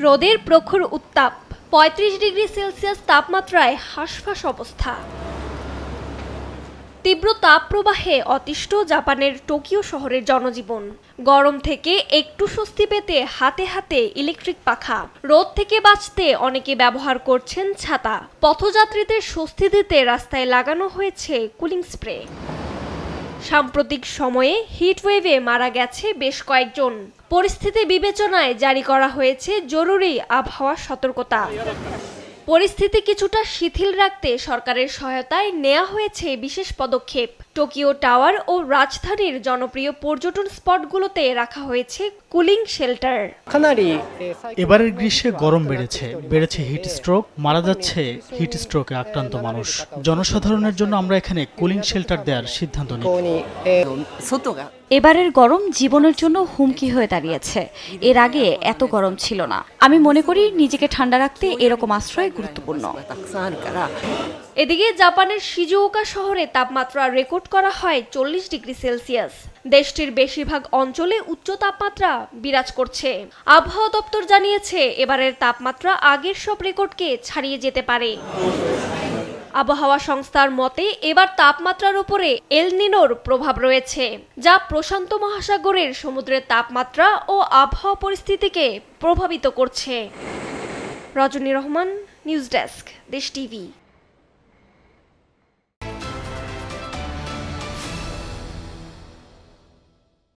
রোদের প্রখর উত্তাপ, ৩৫ ডিগ্রি সেলসিয়াস তাপমাত্রায় হাঁসফাঁস অবস্থা। তীব্র তাপপ্রবাহে অতিষ্ঠ জাপানের টোকিও শহরের জনজীবন। গরম থেকে একটু স্বস্তি পেতে হাতে হাতে ইলেকট্রিক পাখা। রোদ থেকে বাঁচতে অনেকে ব্যবহার করছেন ছাতা। পথযাত্রীদের স্বস্তি দিতে রাস্তায় লাগানো হয়েছে কুলিং স্প্রে। সাম্প্রতিক সময়ে হিটওয়েভে মারা গেছে বেশ কয়েকজন। পরিস্থিতি বিবেচনায় জারি করা হয়েছে জরুরি আবহাওয়া সতর্কতা। পরিস্থিতি কিছুটা শিথিল রাখতে সরকারের সহায়তায় নেওয়া হয়েছে বিশেষ পদক্ষেপ। টোকিও টাওয়ার ও রাজধানীর জনপ্রিয় পর্যটন স্পটগুলোতে রাখা হয়েছে কুলিং শেল্টার। এবারের গ্রীষ্মে গরম বেড়েছে হিট স্ট্রোক, মারা যাচ্ছে হিট স্ট্রোকে আক্রান্ত মানুষ। জনসাধারণের জন্য আমরা এখানে কুলিং শেল্টার দেওয়ার সিদ্ধান্ত নিই। এবারের গরম জীবনের জন্য হুমকি হয়ে দাঁড়িয়েছে। এর আগে এত গরম ছিল না। আমি মনে করি নিজেকে ঠান্ডা রাখতে এরকম আশ্রয় গুরুত্বপূর্ণ। এদিকে জাপানের শিজুওকা শহরে তাপমাত্রা রেকর্ড করা হয় ৪০ ডিগ্রি সেলসিয়াস। দেশটির বেশিরভাগ অঞ্চলে উচ্চ তাপমাত্রা বিরাজ করছে। আবহাওয়া দপ্তর জানিয়েছে এবারের তাপমাত্রা আগের সব রেকর্ডকে ছাড়িয়ে যেতে পারে। আবহাওয়া সংস্থার মতে এবার তাপমাত্রার উপরে এল নিনোর প্রভাব রয়েছে, যা প্রশান্ত মহাসাগরের সমুদ্রের তাপমাত্রা ও আবহাওয়া পরিস্থিতিকে প্রভাবিত করছে। রজনী রহমান, নিউজ ডেস্ক, দেশ টিভি।